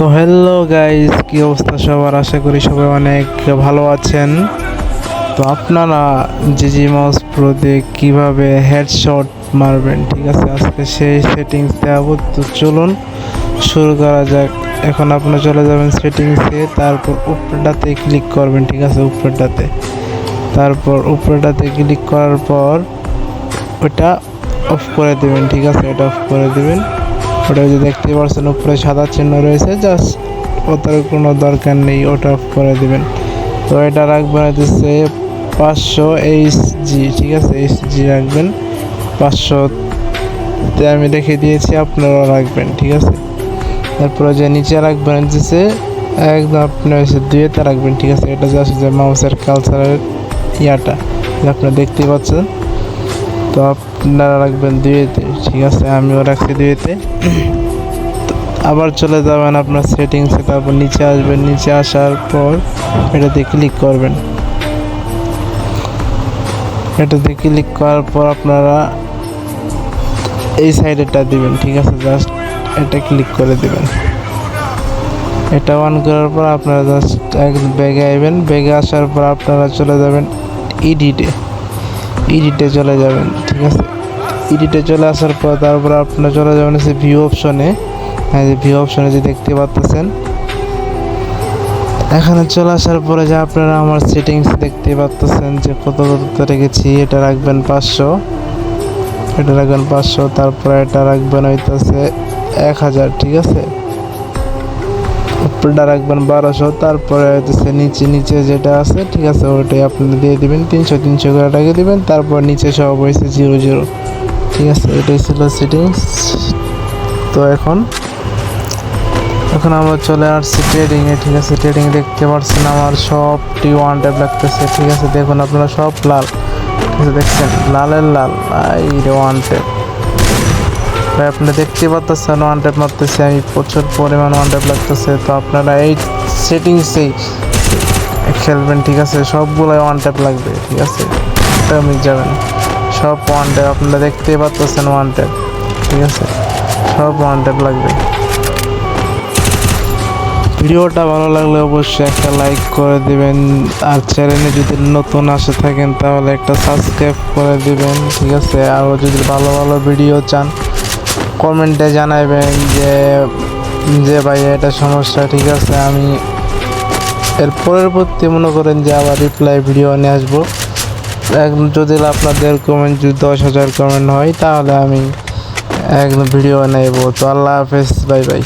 তো hello guys, কি অবস্থা সবার? আশা করি সবাই অনেক ভালো আছেন। তো আপনারা জিজি মাউস প্রো দিয়ে কীভাবে হেডশট মারবেন, ঠিক আছে, আজকে সেই সেটিংস দেখাবো। তো চলুন শুরু করা যাক। এখন আপনারা চলে যাবেন সেটিংসে, তারপর উপরেটাতে ক্লিক করবেন, ঠিক আছে, উপরেটাতে। তারপর উপরেটাতে ক্লিক করার পর ওটা অফ করে দেবেন, ঠিক আছে, এটা অফ করে দেবেন। ওটা যে দেখতে পাচ্ছেন উপরে সাদা চিহ্ন রয়েছে, জাস্ট ওটার কোনো দরকার নেই, ওটা অফ করে দেবেন। তো এটা রাখবেন হচ্ছে 500 এইচজি, ঠিক আছে, এইচজি রাখবেন 500-তে আমি রেখে দিয়েছি, আপনারাও রাখবেন, ঠিক আছে। তারপরে যে নিচে রাখবেন হচ্ছে একদম আপনি হচ্ছে 2-তে রাখবেন, ঠিক আছে। এটা জাস্ট যে মাউসের কালচারের ইয়াটা আপনারা দেখতে পাচ্ছেন। তো আপনারা রাখবেন 2-তে, ঠিক আছে, আমিও রাখছি 2-তে। আবার চলে যাবেন আপনার সেটিংসে, তারপর নিচে আসবেন, নিচে আসার পর এটাতে ক্লিক করবেন। এটাতে ক্লিক করার পর আপনারা এই সাইডেরটা দিবেন, ঠিক আছে, জাস্ট এটা ক্লিক করে দিবেন। এটা অন করার পর আপনারা জাস্ট একদম ব্যাগে আসবেন। ব্যাগে আসার পর আপনারা চলে যাবেন এডিটে চলে যাবেন, ঠিক আছে। এডিটে চলে আসার পর তারপর আপনারা চলে যাবেন হচ্ছে ভিউ অপশনে। হ্যাঁ, যে ভিউ অপশনে যে দেখতে পাচ্ছেন, এখানে চলে আসার পরে যে আপনারা আমার সেটিংস দেখতে পাচ্ছেন যে কত রেখেছি। এটা রাখবেন 500, এটা রাখবেন 500, তারপরে এটা রাখবেন হইতেছে 1000, ঠিক আছে। উপরটা রাখবেন 1200, তারপরে হইতেছে নিচে যেটা আছে, ঠিক আছে, ওইটাই আপনি দিয়ে দিবেন 300 করে টাকা দিবেন। তারপর নিচে সব হয়েছে 00, ঠিক আছে। এটাই ছিল সেটিংস। তো এখন আমরা চলে আসছি ট্রেডিংয়ে, ঠিক আছে। ট্রেডিং দেখতে পাচ্ছেন আমার সবটি ওয়ান ট্যাপ লাগতেছে, ঠিক আছে। দেখুন আপনারা সব লাল, ঠিক আছে, দেখছেন লালের লাল, এই ওয়ান ট্যাপ ভাই আপনি দেখতে পাচ্ছেন ওয়ান ট্যাপ মারতেছে আমি, প্রচুর পরিমাণ ওয়ান ট্যাপ লাগতেছে। তো আপনারা এই সেটিংসেই খেলবেন, ঠিক আছে, সবগুলাই ওয়ান ট্যাপ লাগবে, ঠিক আছে, মিস যাবেন। সব ওয়ান ট্যাপ আপনারা দেখতেই পাচ্ছেন, ওয়ান ট্যাপ, ঠিক আছে, সব ওয়ান ট্যাপ লাগবে। ভিডিওটা ভালো লাগলে অবশ্যই একটা লাইক করে দিবেন, আর চ্যানেলে যদি নতুন আসে থাকেন তাহলে একটা সাবস্ক্রাইব করে দিবেন, ঠিক আছে। আরও যদি ভালো ভিডিও চান কমেন্টে জানাবেন যে ভাই এটা সমস্যা, ঠিক আছে। আমি এর পরবর্তী মনে করেন যে আবার রিপ্লাই ভিডিও নিয়ে আসবো। যদি আপনাদের কমেন্ট যদি 10,000 কমেন্ট হয় তাহলে আমি একদম ভিডিও নেব। তো আল্লাহ হাফেজ, বাই বাই।